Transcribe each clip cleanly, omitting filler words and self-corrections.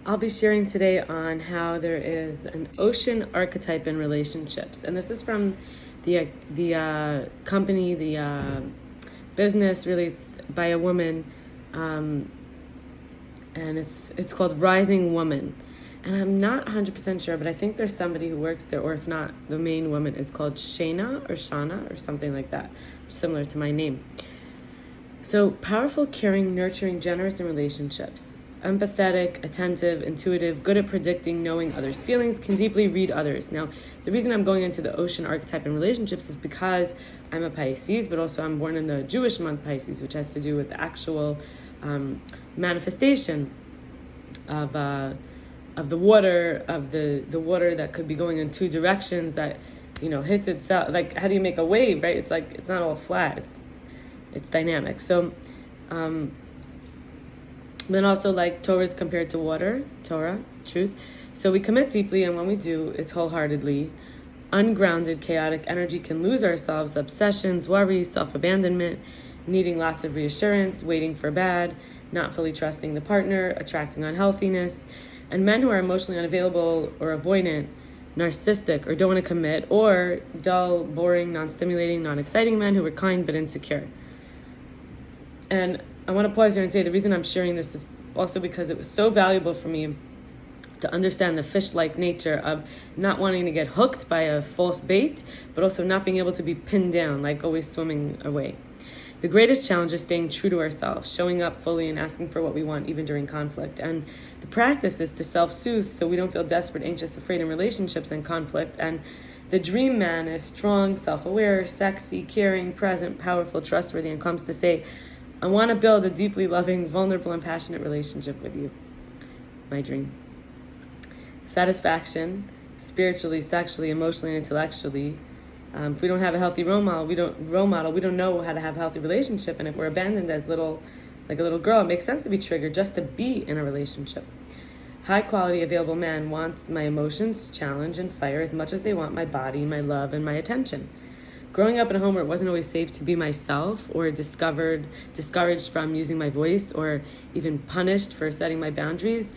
I'll be sharing today on how there is an ocean archetype in relationships, and this is from the company, the business. Really, it's by a woman, and it's called Rising Woman. And I'm not 100% sure, but I think there's somebody who works there, or if not, the main woman is called Shana or something like that, similar to my name. So powerful, caring, nurturing, generous in relationships. Empathetic, attentive, intuitive, good at predicting, knowing others' feelings, can deeply read others. Now, the reason I'm going into the ocean archetype in relationships is because I'm a Pisces, but also I'm born in the Jewish month Pisces, which has to do with the actual manifestation of the water, of the water that could be going in two directions that, hits itself. Like, how do you make a wave, right? It's like, it's not all flat. It's dynamic. So, then also, like, Torah is compared to water, Torah, truth. So we commit deeply, and when we do, it's wholeheartedly. Ungrounded, chaotic energy can lose ourselves, obsessions, worries, self-abandonment, needing lots of reassurance, waiting for bad, not fully trusting the partner, attracting unhealthiness. And men who are emotionally unavailable or avoidant, narcissistic, or don't want to commit, or dull, boring, non-stimulating, non-exciting men who are kind but insecure. And I want to pause here and say the reason I'm sharing this is also because it was so valuable for me to understand the fish-like nature of not wanting to get hooked by a false bait, but also not being able to be pinned down, like always swimming away. The greatest challenge is staying true to ourselves, showing up fully and asking for what we want, even during conflict. And the practice is to self-soothe so we don't feel desperate, anxious, afraid in relationships and conflict. And the dream man is strong, self-aware, sexy, caring, present, powerful, trustworthy, and comes to say, I want to build a deeply loving, vulnerable, and passionate relationship with you. My dream. Satisfaction, spiritually, sexually, emotionally, and intellectually. If we don't have a healthy role model, we don't know how to have a healthy relationship. And if we're abandoned as like a little girl, it makes sense to be triggered just to be in a relationship. High quality, available man wants my emotions, challenge, and fire as much as they want my body, my love, and my attention. Growing up in a home where it wasn't always safe to be myself, or discouraged from using my voice, or even punished for setting my boundaries,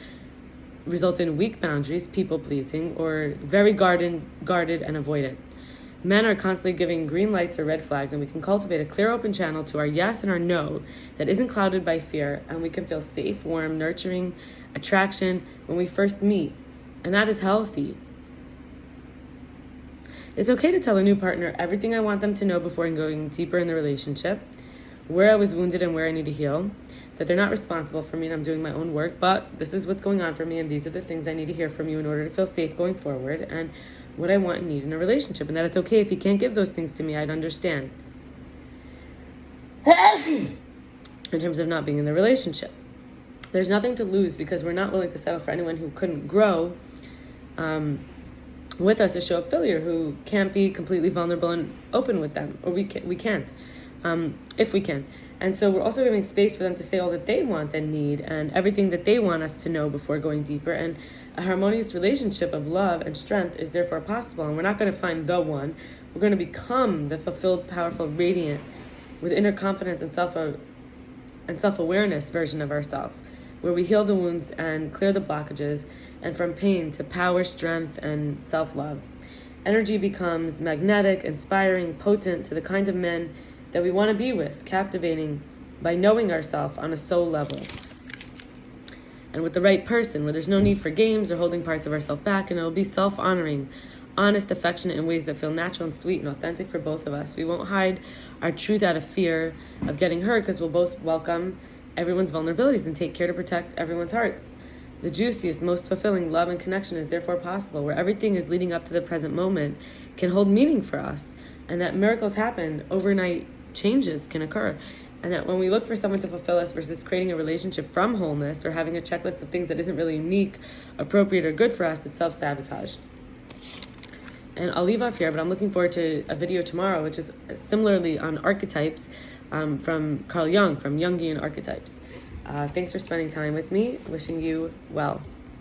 result in weak boundaries, people-pleasing, or very guarded and avoidant. Men are constantly giving green lights or red flags, and we can cultivate a clear, open channel to our yes and our no that isn't clouded by fear, and we can feel safe, warm, nurturing, attraction when we first meet, and that is healthy. It's okay to tell a new partner everything I want them to know before going deeper in the relationship, where I was wounded and where I need to heal, that they're not responsible for me and I'm doing my own work, but this is what's going on for me and these are the things I need to hear from you in order to feel safe going forward, and what I want and need in a relationship, and that it's okay if you can't give those things to me, I'd understand. In terms of not being in the relationship. There's nothing to lose because we're not willing to settle for anyone who couldn't grow with us to show up failure, who can't be completely vulnerable and open with them, or we can't, if we can. And so we're also giving space for them to say all that they want and need and everything that they want us to know before going deeper. And a harmonious relationship of love and strength is therefore possible. And we're not going to find the one. We're going to become the fulfilled, powerful, radiant, with inner confidence and self-awareness version of ourselves, where we heal the wounds and clear the blockages, and from pain to power, strength, and self-love. Energy becomes magnetic, inspiring, potent to the kind of men that we want to be with, captivating by knowing ourselves on a soul level. And with the right person, where there's no need for games or holding parts of ourselves back, and it'll be self-honoring, honest, affectionate in ways that feel natural and sweet and authentic for both of us. We won't hide our truth out of fear of getting hurt because we'll both welcome everyone's vulnerabilities and take care to protect everyone's hearts. The juiciest, most fulfilling love and connection is therefore possible, where everything is leading up to the present moment can hold meaning for us, and that miracles happen, overnight changes can occur, and that when we look for someone to fulfill us versus creating a relationship from wholeness or having a checklist of things that isn't really unique, appropriate, or good for us, it's self-sabotage. And I'll leave off here, but I'm looking forward to a video tomorrow, which is similarly on archetypes from Carl Jung, from Jungian archetypes. Thanks for spending time with me. Wishing you well.